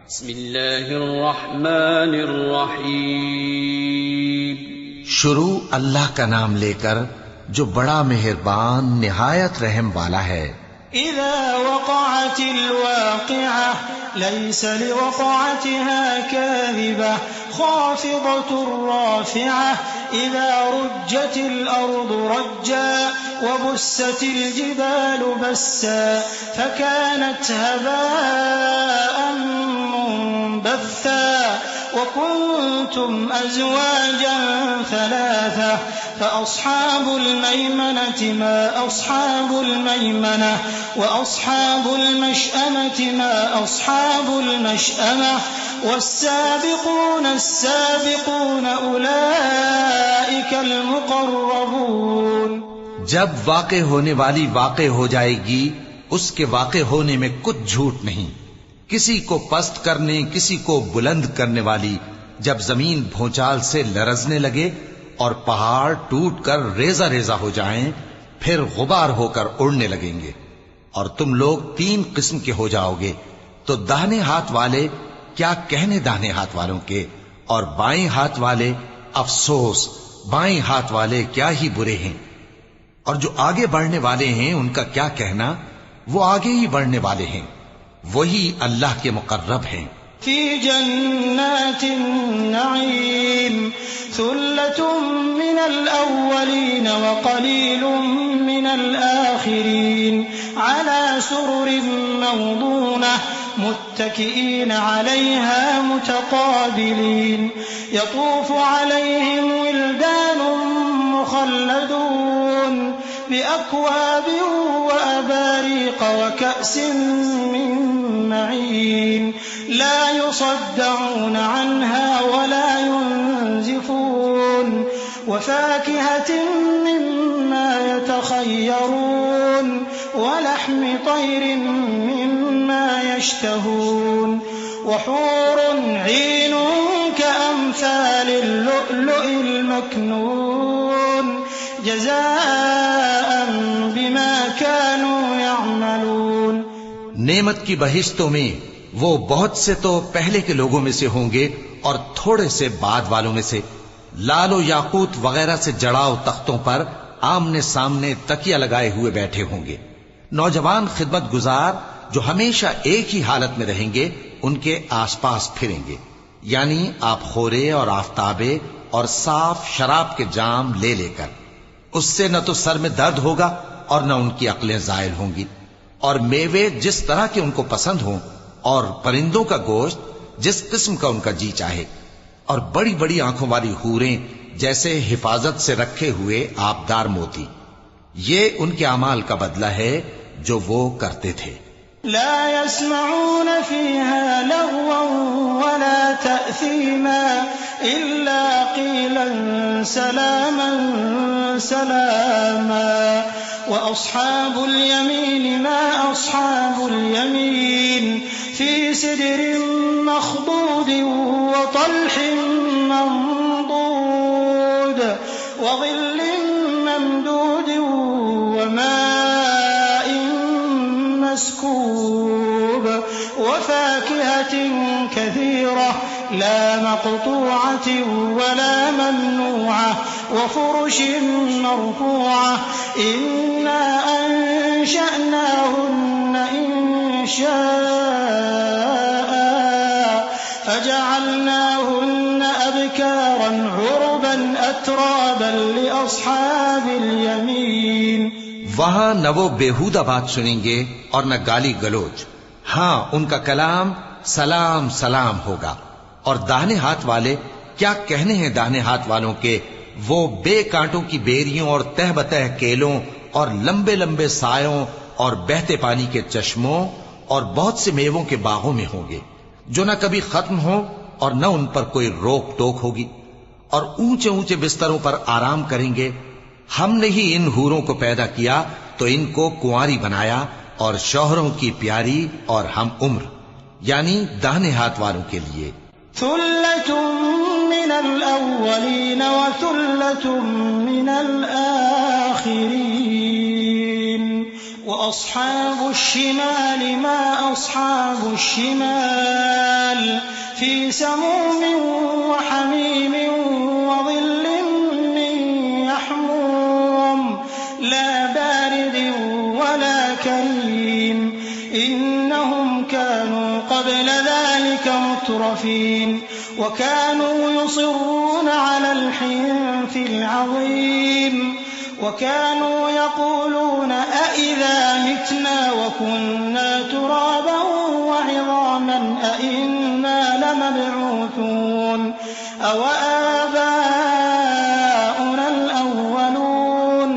बिस्मिल्लाहिर्रहमानिर्रहीम। शुरू अल्लाह का नाम लेकर जो बड़ा मेहरबान निहायत रहम वाला है। इज़ा वक़अतिल वाक़िअह लैस लिवक़अतिहा काज़िबह ख़ाफ़िदतुर राफ़िअह इज़ा रुज्जतिल अर्दु रज्जा वबुस्सतिल जिबालु बस्सा फकानत हबाअन मुंबत्था वकुंतुम अज़वाजन थलाथा फ़अस्हाबुल मैमनति मा अस्हाबुल मैमनह वअस्हाबुल मशअमति मा अस्हाबुल मशअमह वस्साबिक़ून अस्साबिक़ून उलाइकल मुक़र्रबून। जब वाक़े होने वाली वाक़े हो जाएगी, उसके वाक़े होने में कुछ झूठ नहीं। किसी को पस्त करने, किसी को बुलंद करने वाली जब जमीन भूचाल से लरजने लगे और पहाड़ टूटकर रेजा रेजा हो जाएं, फिर गुबार होकर उड़ने लगेंगे और तुम लोग 3 किस्म के हो जाओगे। तो दाहिने हाथ वाले क्या कहने दाहिने हाथ वालों के, और बाएं हाथ वाले अफसोस बाएं हाथ वाले क्या ही बुरे हैं। और जो आगे बढ़ने वाले हैं उनका क्या कहना, वो आगे ही बढ़ने वाले हैं, वही अल्लाह के मुकर्रब हैं। फी जन्नातिन नईम सुल्लतुम मिनल अव्वलीन व कलीलुम मिनल आखिरीन अला सुरुरिन मौदूनह मुत्तकिईन अलैहा मुतकाबिलीन यतूफु अलैहिम विल्दानुम मुखल्लदून बिअक्वाब व अबारीक़ व कअसिन मिन मईन ला युसद्दऊन अन्हा वला युनज़िफून वफ़ाकिहतिन मिम्मा यतख़य्यरून वलहमि तैरिन मिम्मा यश्तहून वहूरुन ईन कअम्सालिल लुअलुइल मकनून जज़ाअन बिमा कानू यअमलून। नेमत की बहिश्तों में वो बहुत से तो पहले के लोगों में से होंगे और थोड़े से बाद वालों में से। लालो याकूत वगैरह से जड़ाव तख्तों पर आमने सामने तकिया लगाए हुए बैठे होंगे। नौजवान खिदमत गुजार जो हमेशा एक ही हालत में रहेंगे, उनके आसपास फिरेंगे, यानी आप खोरे और आफ्ताबे और साफ शराब के जाम ले लेकर। उससे न तो सर में दर्द होगा और न उनकी अक्लें जायल होंगी, और मेवे जिस तरह के उनको पसंद हों, और परिंदों का गोश्त जिस किस्म का उनका जी चाहे, और बड़ी बड़ी आंखों वाली हूरें जैसे हिफाजत से रखे हुए आबदार मोती। ये उनके अमाल का बदला है जो वो करते थे। ला यस्मऊन फीहा लग़वन वला तअसीमा इल्ला क़ीलन सलामन सलामा व अस्हाबुल यमीन मा अस्हाबुल यमीन फी सिदरिन मख़दूदिन व तल्हिन मंदूद व ज़िल्लिन ममदूदिन व माइन मस्कूब व फ़ाकिहतिन कसीरह ला मक़तूअतिन वला ममनूअह व फ़ुरुशिन मरफ़ूअह इन्ना अंशअनाहुन्न इंशाअ फजअलनाहुन्न अबकारन उरबन अतराबन लिअस्हाबिल यमीन। वहां न वो बेहुदा बात सुनेंगे और न गाली गलोच। हाँ, उनका कलाम सलाम सलाम होगा। और दाहिने हाथ वाले क्या कहने हैं दाहिने हाथ वालों के, वो बेकांटों की बेरियों और तह बतह केलों और लंबे लंबे सायों और बहते पानी के चश्मों और बहुत से मेवों के बागों में होंगे, जो न कभी खत्म हो और न उन पर कोई रोक टोक होगी। और ऊंचे ऊंचे बिस्तरों पर आराम करेंगे। हमने ही इन हूरों को पैदा किया तो इनको कुंवारी बनाया, और शौहरों की प्यारी और हम उम्र, यानी दाहिने हाथ वालों के लिए। सुल्लतुम मिनल अव्वलीन व सुल्लतुम मिनल आखिरीन व अस्हाबुश शिमाल मा अस्हाबुश शिमाल في سموم وحميم وظل من يحموم لا بارد ولا كريم إنهم كانوا قبل ذلك مترفين وكانوا يصرون على الحنث العظيم وكانوا يقولون أئذا متنا وكنا ترابا وعظاما أئنا لمبعوثون أوآباؤنا الأولون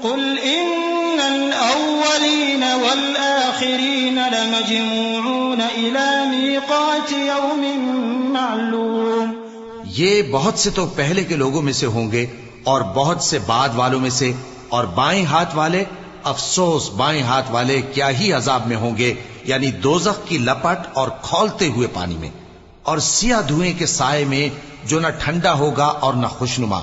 قل إن الأولين والآخرين لمجموعون إلى ميقات يوم معلوم. ये बहुत से तो पहले के लोगों में से होंगे और बहुत से बाद वालों में से, और बाएं हाथ वाले, अफसोस बाएं हाथ वाले क्या ही अजाब में होंगे, यानी दोजख की लपट और खौलते हुए पानी में, और सिया धुएं के साए में जो न ठंडा होगा और न खुशनुमा.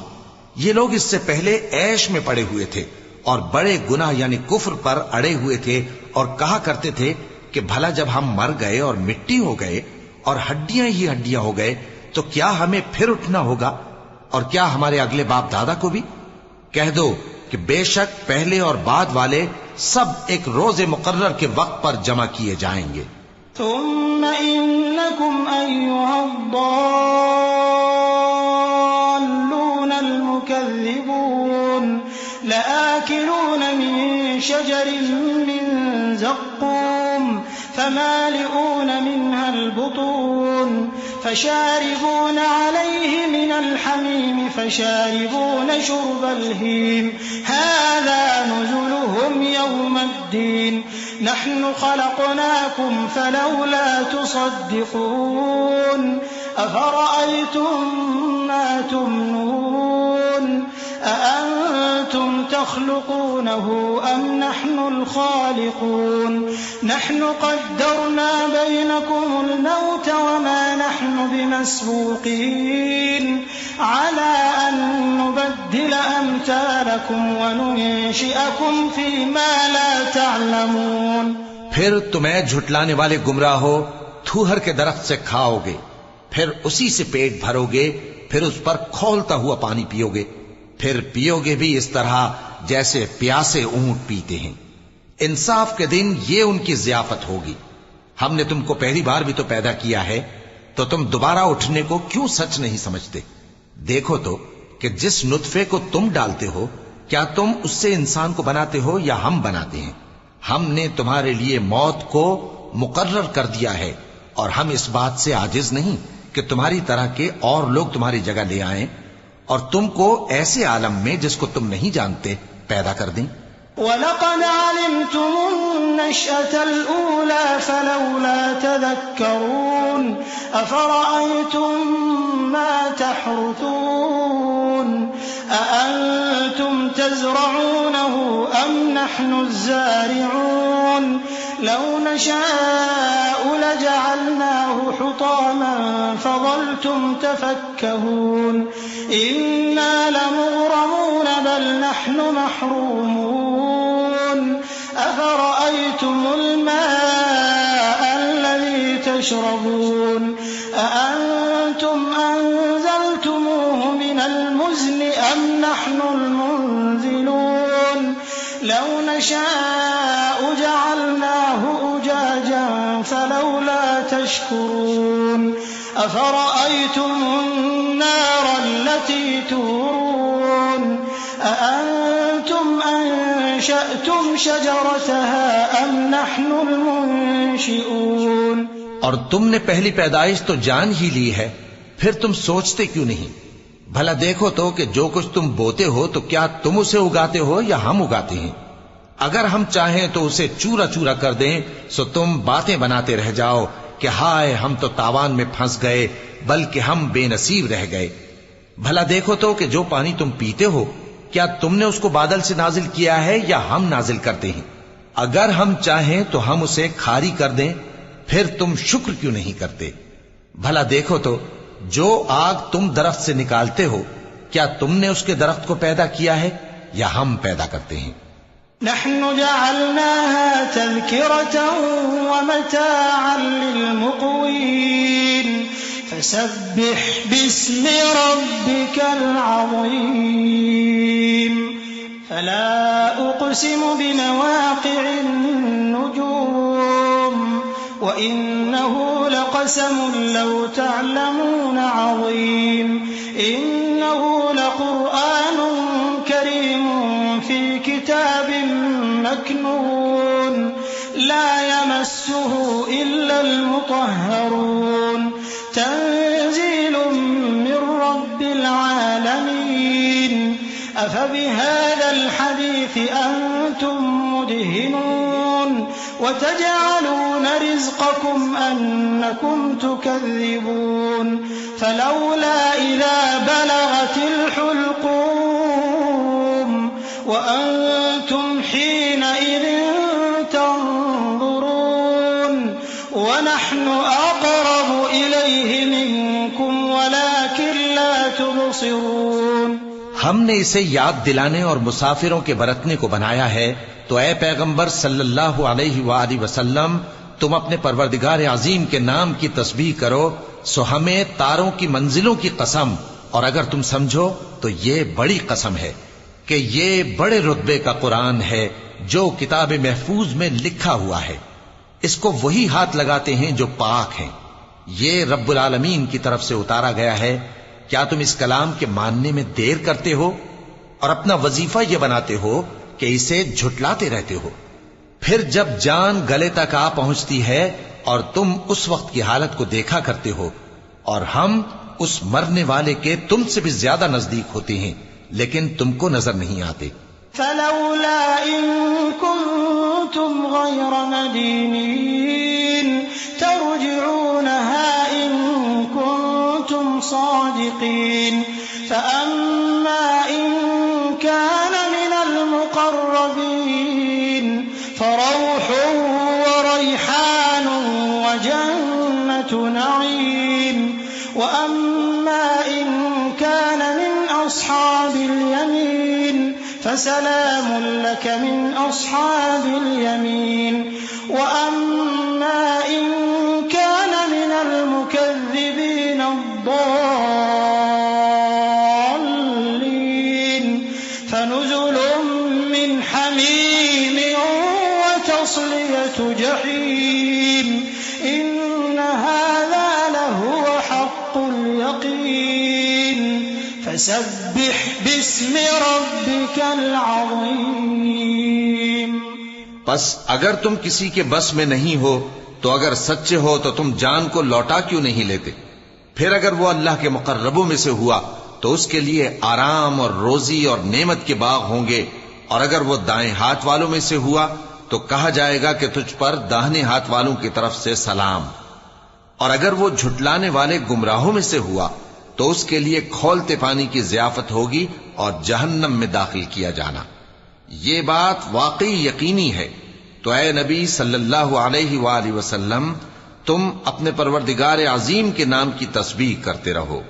ये लोग इससे पहले ऐश में पड़े हुए थे और बड़े गुनाह यानी कुफ्र पर अड़े हुए थे और कहा करते थे कि भला जब हम मर गए और मिट्टी हो गए और हड्डियां ही हड्डियां हो गए तो क्या हमें फिर उठना होगा, और क्या हमारे अगले बाप दादा को भी? कह दो कि बेशक पहले और बाद वाले सब एक रोजे मुकर्रर के वक्त पर जमा किए जाएंगे. ثم إنكم أيها الضالون المكذبون لآكلون من شجر من زقوم فمالئون منها البطون فشاربون عليه من الحميم فشاربون شرب الهيم هذا نزلهم يوم الدين نحن خلقناكم فلولا تصدقون أفرأيتم ما تمنون أأنتم تخلقونه أم نحن الخالقون نحن قدرنا بينكم الموت وما نحن بمسبوقين على أن نبدل أمثالكم وننشئكم فيما لا تعلمون. फिर तुम्हें झुटलाने वाले गुमराह हो थूहर के दरख्त से खाओगे, फिर उसी से पेट भरोगे, फिर उस पर खौलता हुआ पानी पियोगे, फिर पियोगे भी इस तरह जैसे प्यासे ऊंट पीते हैं. इंसाफ के दिन ये उनकी ज़ियाफत होगी. हमने तुमको पहली बार भी तो पैदा किया है, तो तुम दोबारा उठने को क्यों सच नहीं समझते? देखो तो कि जिस नुत्फे को तुम डालते हो क्या तुम उससे इंसान को बनाते हो या हम बनाते हैं? हमने तुम्हारे लिए मौत को मुकर्रर कर दिया है और हम इस बात से आजिज नहीं कि तुम्हारी तरह के और लोग तुम्हारी जगह ले आएं और तुमको ऐसे आलम में जिसको तुम नहीं जानते पैदा कर दें. وَلَقَدْ عَلِمْتُمُ النَّشْأَةَ الْأُولَى فَلَوْلَا تَذَكَّرُونَ أَفَرَأَيْتُم مَّا تَحْرُثُونَ أَأَنتُمْ تَزْرَعُونَهُ أَمْ نَحْنُ الزَّارِعُونَ لَوْ نَشَاءُ لَجَعَلْنَاهُ حُطَامًا فَظَلْتُمْ تَفَكَّهُونَ إِنَّا لَمُغْرَمُونَ بَلْ نَحْنُ مَحْرُومُونَ أَفَرَأَيْتُمُ الْمَاءَ الَّذِي تَشْرَبُونَ أَأَنتُمْ أَنزَلْتُمُوهُ مِنَ الْمُزْنِ أَمْ نَحْنُ الْمُنزِلُونَ لَوْ نَشَاءُ جَعَلْنَاهُ أُجَاجًا فَلَوْلَا تَشْكُرُونَ أَفَرَأَيْتُمُ النَّارَ الَّتِي تُورُونَ أَأَنتُمْ أَنشَأْتُمْ شَجَرَتَهَا أَمْ نَحْنُ الْمُنشِئُونَ. और तुमने पहली पैदाइश तो जान ही ली है, फिर तुम सोचते क्यों नहीं? भला देखो तो कि जो कुछ तुम बोते हो तो क्या तुम उसे उगाते हो या हम उगाते हैं? अगर हम चाहें तो उसे चूरा चूरा कर दें सो तुम बातें बनाते रह जाओ कि हाय हम तो तावान में फंस गए, बल्कि हम बेनसीब रह गए. भला देखो तो कि जो पानी तुम पीते हो क्या तुमने उसको बादल से नाजिल किया है या हम नाजिल करते हैं? अगर हम चाहें तो हम उसे खारी कर दें, फिर तुम शुक्र क्यों नहीं करते? भला देखो तो जो आग तुम दरख्त से निकालते हो क्या तुमने उसके दरख्त को पैदा किया है या हम पैदा करते हैं? نحن جعلناها تذكرة ومتاعا للمقوين फसब्बिह बिस्मि रब्बिकल अज़ीम फला उक़सिमु बिमवाक़िअन नुजूम व इन्नहु लक़समुन लौ तअलमून अज़ीम इन्नहु लक़ुरआनुन करीमुन फ़ी किताबिन मकनून ला यमस्सुहु इल्लल मुतह्हरून तंज़ीलुम मिर रब्बिल आलमीन अफ़बिहाज़ल हदीथि अंतुम मुदहिनून वतजअलून रिज़्क़कुम अन्नकुम तुकज़्ज़िबून फलौला इज़ा बलगतिल हुल्क़ूम वअंतुम हीनइज़िन तंज़ुरून वनहनु अक़रबु इलैहि मिनकुम वलाकिन ला तुबसिरून। हमने इसे याद दिलाने और मुसाफिरों के बरतने को बनाया है, तो ए पैगंबर सल्लल्लाहु अलैहि वसल्लम, तुम अपने परवरदिगार अजीम के नाम की तस्बीह करो, सो हमें तारों की मंजिलों की कसम, और अगर तुम समझो तो ये बड़ी कसम है कि ये बड़े रुतबे का कुरान है जो किताब महफूज में लिखा हुआ है। इसको वही हाथ लगाते हैं जो पाक हैं। ये रब्बुल आलमीन की तरफ से उतारा गया है। क्या तुम इस कलाम के मानने में देर करते हो और अपना वजीफा यह बनाते हो कि इसे झुटलाते रहते हो? फिर जब जान गले तक आ पहुंचती है और तुम उस वक्त की हालत को देखा करते हो, और हम उस मरने वाले के तुमसे भी ज्यादा नजदीक होते हैं, लेकिन तुमको नजर नहीं आते। फलौला इन कुंतुम गैर मदीनीन तर्जिऊनहा इन कुंतुम सादिकीन फअम्मा इन कान मिनल मुक़र्रबीन फरौहुन व रैहानुन व जन्नतु नईम व अम्मा इन कान मिन अस्हाबिल यमीन फसलामुन लक मिन अस्हाबिल यमीन व अम्मा इन कान मिनल मुकज़्ज़िबीन अद्दाल्लीन फनुज़ुलुम मिन हमीम व तस्लियतु जहीम इन्न हाज़ा लहुव हक़्क़ुल यक़ीन फसब्बिह बिस्मि रब्बिकल अज़ीम। बस अगर तुम किसी के बस में नहीं हो, तो अगर सच्चे हो तो तुम जान को लौटा क्यों नहीं लेते? फिर अगर वो अल्लाह के मुकर्रबों में से हुआ तो उसके लिए आराम और रोजी और नेमत के बाग होंगे, और अगर वो दाएं हाथ वालों में से हुआ तो कहा जाएगा कि तुझ पर दाहिने हाथ वालों की तरफ से सलाम, और अगर वो झुटलाने वाले गुमराहों में से हुआ तो उसके लिए खौलते पानी की ज़ियाफत होगी और जहन्नम में दाखिल किया जाना। ये बात वाकई यकीनी है। तो ऐ नबी सल्लल्लाहु अलैहि वसल्लम, तुम अपने परवरदिगार अजीम के नाम की तस्बीह करते रहो।